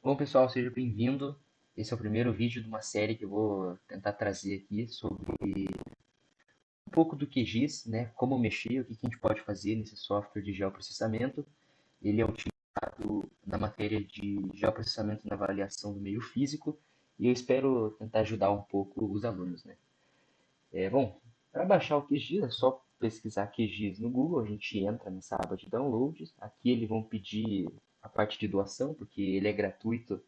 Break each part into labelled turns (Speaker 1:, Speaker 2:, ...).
Speaker 1: Bom, pessoal, seja bem-vindo. Esse é o primeiro vídeo de uma série que eu vou tentar trazer aqui sobre um pouco do QGIS, né? Como mexer, o que que a gente pode fazer nesse software de geoprocessamento. Ele é utilizado na matéria de geoprocessamento na avaliação do meio físico e eu espero tentar ajudar um pouco os alunos, né? Bom, para baixar o QGIS é só pesquisar QGIS no Google, a gente entra nessa aba de downloads. Aqui eles vão pedir a parte de doação, porque ele é gratuito.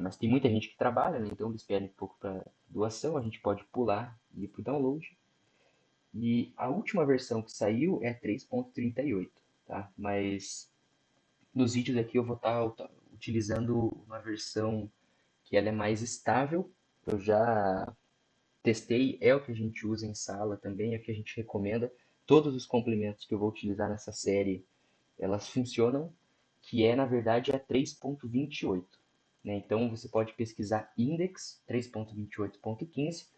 Speaker 1: Mas tem muita gente que trabalha, né? Então eles pedem um pouco para doação, a gente pode pular e ir para o download. E a última versão que saiu é 3.38, tá? Mas nos vídeos aqui eu vou estar utilizando uma versão que ela é mais estável. Eu já testei, é o que a gente usa em sala também, é o que a gente recomenda. Todos os complementos que eu vou utilizar nessa série, elas funcionam, que é, na verdade, a 3.28. Né? Então, você pode pesquisar index 3.28.15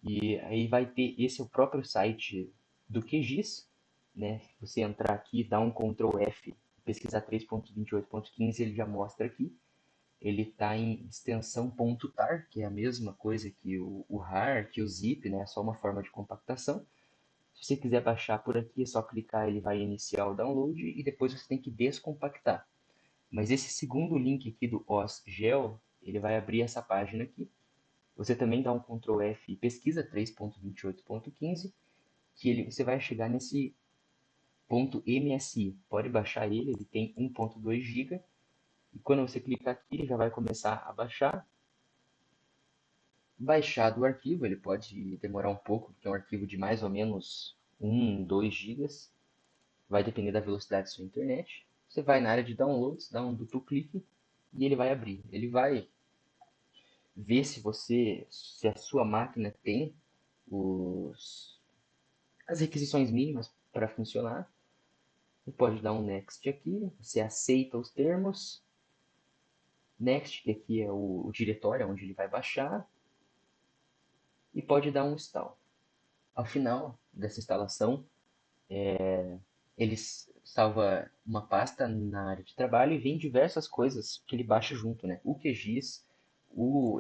Speaker 1: e aí vai ter, esse é o próprio site do QGIS, né? Se você entrar aqui, dar um Ctrl F, pesquisar 3.28.15, ele já mostra aqui. Ele está em extensão .tar, que é a mesma coisa que o RAR, que o zip, né? É só uma forma de compactação. Se você quiser baixar por aqui, é só clicar, ele vai iniciar o download e depois você tem que descompactar. Mas esse segundo link aqui do OSGel, ele vai abrir essa página aqui. Você também dá um Ctrl F e pesquisa 3.28.15, que você vai chegar nesse .msi. Pode baixar ele, ele tem 1.2 GB. E quando você clicar aqui, ele já vai começar a baixar. Baixado o arquivo, ele pode demorar um pouco, porque é um arquivo de mais ou menos 2 gigas. Vai depender da velocidade da sua internet. Você vai na área de downloads, dá um duplo clique e ele vai abrir. Ele vai ver se a sua máquina tem os, as requisições mínimas para funcionar. Você pode dar um next aqui, você aceita os termos. Next, que aqui é o diretório onde ele vai baixar, e pode dar um install. Ao final dessa instalação, ele salva uma pasta na área de trabalho e vem diversas coisas que ele baixa junto, né? O QGIS,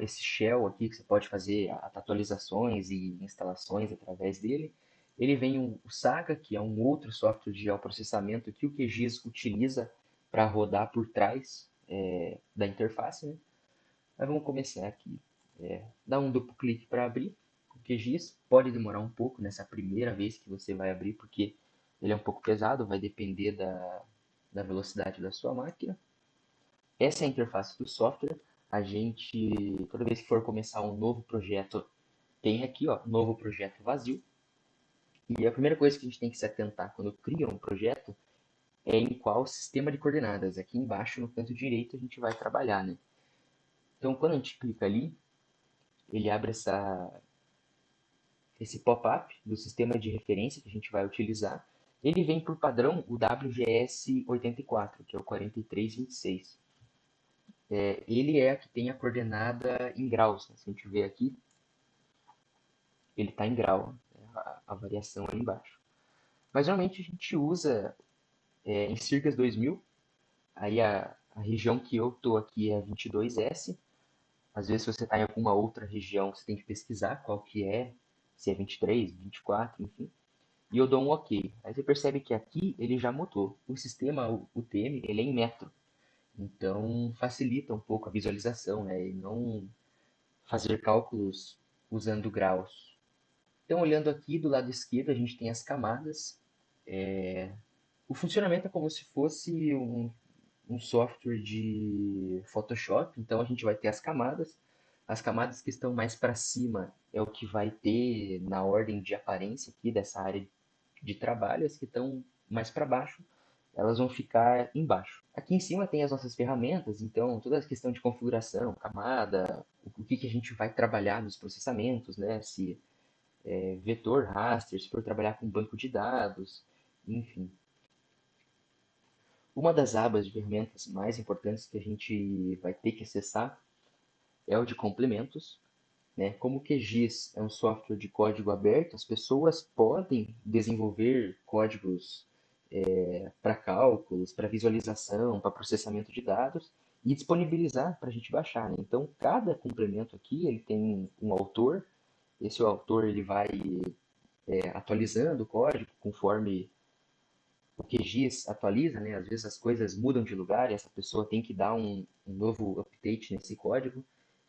Speaker 1: esse shell aqui que você pode fazer atualizações e instalações através dele. Ele vem o Saga, que é um outro software de geoprocessamento que o QGIS utiliza para rodar por trás da interface, né? Mas vamos começar aqui. Dá um duplo clique para abrir. O QGIS pode demorar um pouco nessa primeira vez que você vai abrir, porque ele é um pouco pesado, vai depender da velocidade da sua máquina. Essa é a interface do software. A gente, toda vez que for começar um novo projeto, tem aqui, ó, novo projeto vazio. E a primeira coisa que a gente tem que se atentar quando cria um projeto é em qual sistema de coordenadas. Aqui embaixo, no canto direito, a gente vai trabalhar, né? Então, quando a gente clica ali, ele abre esse pop-up do sistema de referência que a gente vai utilizar. Ele vem por padrão o WGS 84, que é o 4326. Ele é a que tem a coordenada em graus, né? Se a gente ver aqui, ele está em grau, né? A variação aí embaixo. Mas normalmente a gente usa em Circas 2000, aí a região que eu estou aqui é 22S. Às vezes, se você está em alguma outra região, você tem que pesquisar qual que é, se é 23, 24, enfim. E eu dou um OK. Aí você percebe que aqui ele já mudou. O sistema UTM, ele é em metro. Então, facilita um pouco a visualização, né? E não fazer cálculos usando graus. Então, olhando aqui do lado esquerdo, a gente tem as camadas. O funcionamento é como se fosse um software de Photoshop. Então, a gente vai ter as camadas. As camadas que estão mais para cima é o que vai ter na ordem de aparência aqui dessa área de trabalho. As que estão mais para baixo, elas vão ficar embaixo. Aqui em cima tem as nossas ferramentas, então toda a questão de configuração, camada, o que, que a gente vai trabalhar nos processamentos, né? Se vetor, raster, se for trabalhar com banco de dados, enfim. Uma das abas de ferramentas mais importantes que a gente vai ter que acessar é o de complementos, né? Como o QGIS é um software de código aberto, as pessoas podem desenvolver códigos para cálculos, para visualização, para processamento de dados e disponibilizar para a gente baixar, né? Então, cada complemento aqui ele tem um autor. Esse autor ele vai atualizando o código conforme o QGIS atualiza, né? Às vezes as coisas mudam de lugar e essa pessoa tem que dar um novo update nesse código.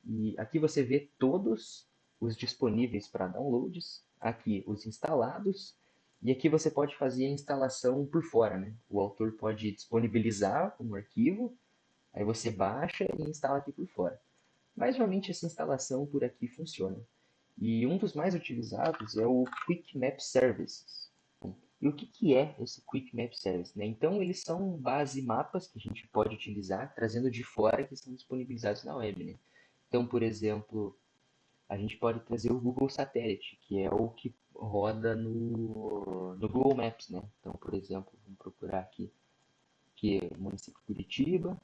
Speaker 1: E aqui você vê todos os disponíveis para downloads, aqui os instalados, e aqui você pode fazer a instalação por fora, né? O autor pode disponibilizar um arquivo, aí você baixa e instala aqui por fora. Mas geralmente essa instalação por aqui funciona. E um dos mais utilizados é o Quick Map Services. E o que, que é esse Quick Map Service, né? Então, eles são base mapas que a gente pode utilizar, trazendo de fora que são disponibilizados na web, né? Então, por exemplo, a gente pode trazer o Google Satélite, que é o que roda no Google Maps, né? Então, por exemplo, vamos procurar aqui, que é o município de Curitiba,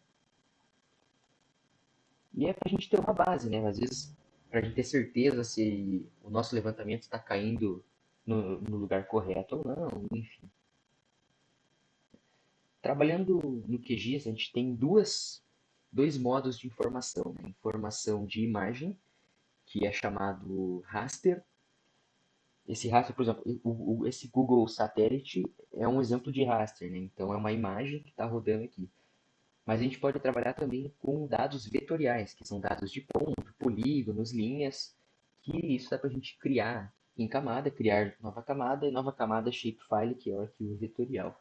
Speaker 1: e é para a gente ter uma base, né? Às vezes, para a gente ter certeza se o nosso levantamento está caindo no lugar correto ou não, enfim. Trabalhando no QGIS, a gente tem dois modos de informação, né? Informação de imagem, que é chamado raster. Esse raster, por exemplo, esse Google Satellite é um exemplo de raster, né? Então é uma imagem que está rodando aqui. Mas a gente pode trabalhar também com dados vetoriais, que são dados de ponto, polígonos, linhas, que isso dá para a gente criar em camada, criar nova camada e nova camada shapefile, que é o arquivo vetorial.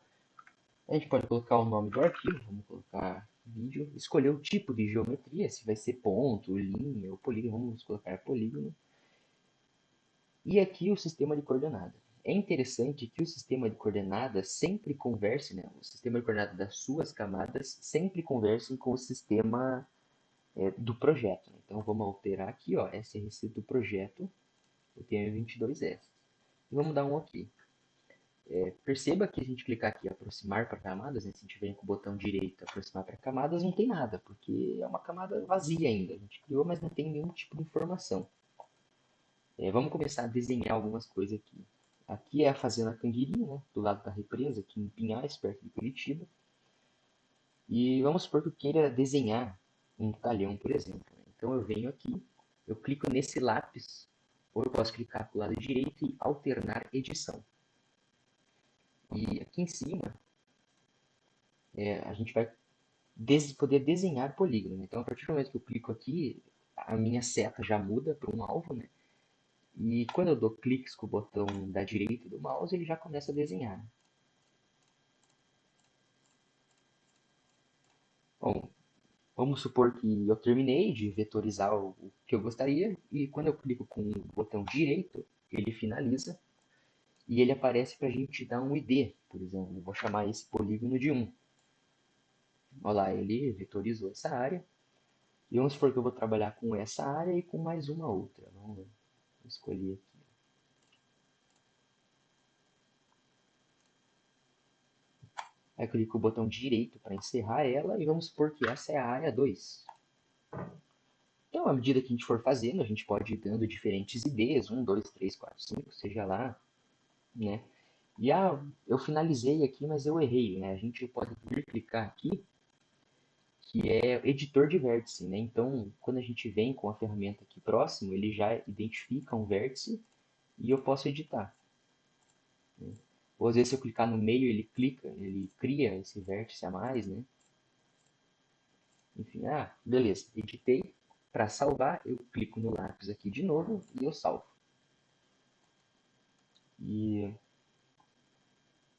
Speaker 1: A gente pode colocar o nome do arquivo, vamos colocar vídeo, escolher o tipo de geometria, se vai ser ponto, linha ou polígono, vamos colocar polígono. E aqui o sistema de coordenada. É interessante que o sistema de coordenadas sempre converse, né? O sistema de coordenadas das suas camadas sempre conversem com o sistema do projeto. Né? Então vamos alterar aqui, ó, SRC do projeto, eu tenho 22S. E vamos dar um OK. Perceba que a gente clicar aqui aproximar para camadas, né? Se a gente vem com o botão direito aproximar para camadas, não tem nada, porque é uma camada vazia ainda. A gente criou, mas não tem nenhum tipo de informação. Vamos começar a desenhar algumas coisas aqui. Aqui é a Fazenda Canguiri, né? Do lado da represa, aqui em Pinhais, perto de Curitiba. E vamos supor que eu queira desenhar um talhão, por exemplo. Então eu venho aqui, eu clico nesse lápis, ou eu posso clicar para o lado direito e alternar edição. E aqui em cima, a gente vai poder desenhar polígono. Né? Então, a partir do momento que eu clico aqui, a minha seta já muda para um alvo, né? E quando eu dou cliques com o botão da direita do mouse, ele já começa a desenhar. Bom, vamos supor que eu terminei de vetorizar o que eu gostaria, e quando eu clico com o botão direito, ele finaliza, e ele aparece para a gente dar um ID, por exemplo. Eu vou chamar esse polígono de 1. Olha lá, ele vetorizou essa área. E vamos supor que eu vou trabalhar com essa área e com mais uma outra. Vamos escolher aqui. Aí eu clico o botão direito para encerrar ela e vamos supor que essa é a área 2. Então, à medida que a gente for fazendo, a gente pode ir dando diferentes IDs, 1, 2, 3, 4, 5, seja lá, né? E eu finalizei aqui, mas eu errei, né? A gente pode vir clicar aqui, que é editor de vértice, né? Então, quando a gente vem com a ferramenta aqui próximo, ele já identifica um vértice e eu posso editar. Né? Ou às vezes se eu clicar no meio, ele cria esse vértice a mais, né? Enfim, beleza, editei. Para salvar, eu clico no lápis aqui de novo e eu salvo. E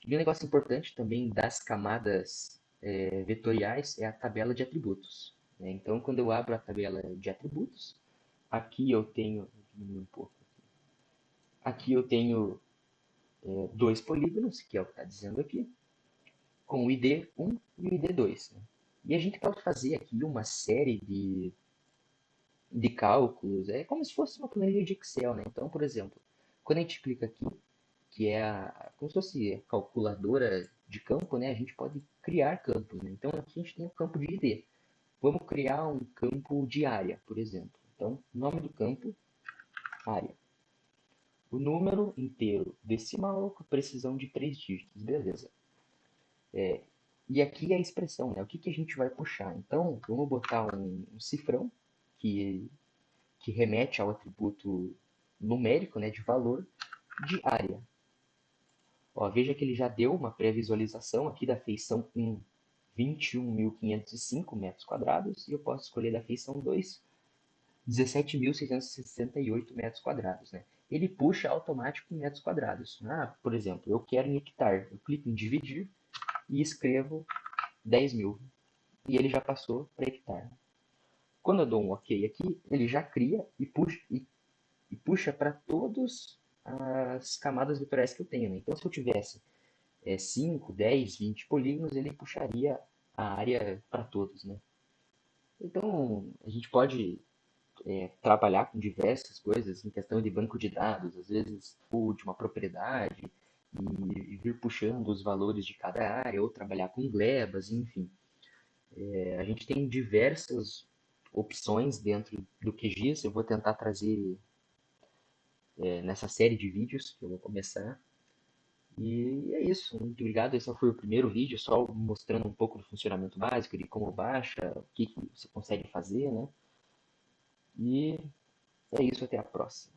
Speaker 1: um negócio importante também das camadas vetoriais é a tabela de atributos. Né? Então, quando eu abro a tabela de atributos, aqui eu tenho, um pouco, aqui eu tenho dois polígonos, que é o que está dizendo aqui, com o ID1 e o ID2. Né? E a gente pode fazer aqui uma série de cálculos, é como se fosse uma planilha de Excel. Né? Então, por exemplo, quando a gente clica aqui, que é como se fosse a calculadora de campo, né? A gente pode criar campos. Né? Então, aqui a gente tem o campo de ID. Vamos criar um campo de área, por exemplo. Então, nome do campo, área. O número inteiro decimal com precisão de 3 dígitos, beleza. E aqui é a expressão, né? O que, que a gente vai puxar? Então, vamos botar um cifrão que, que remete ao atributo numérico, né, de valor de área. Ó, veja que ele já deu uma pré-visualização aqui da feição 1, 21.505 metros quadrados, e eu posso escolher da feição 2, 17.668 metros quadrados, né? Ele puxa automático em metros quadrados. Ah, por exemplo, eu quero em hectare. Eu clico em dividir e escrevo 10.000. E ele já passou para hectare. Quando eu dou um OK aqui, ele já cria e puxa para todas as camadas vetoriais que eu tenho, né? Então, se eu tivesse 5, 10, 20 polígonos, ele puxaria a área para todos, né? Então, a gente pode trabalhar com diversas coisas em questão de banco de dados, às vezes de uma propriedade e vir puxando os valores de cada área, ou trabalhar com glebas, enfim. A gente tem diversas opções dentro do QGIS. Eu vou tentar trazer nessa série de vídeos que eu vou começar. E é isso, muito obrigado. Esse foi o primeiro vídeo, só mostrando um pouco do funcionamento básico, de como baixa, o que, que você consegue fazer, né? E é isso, até a próxima.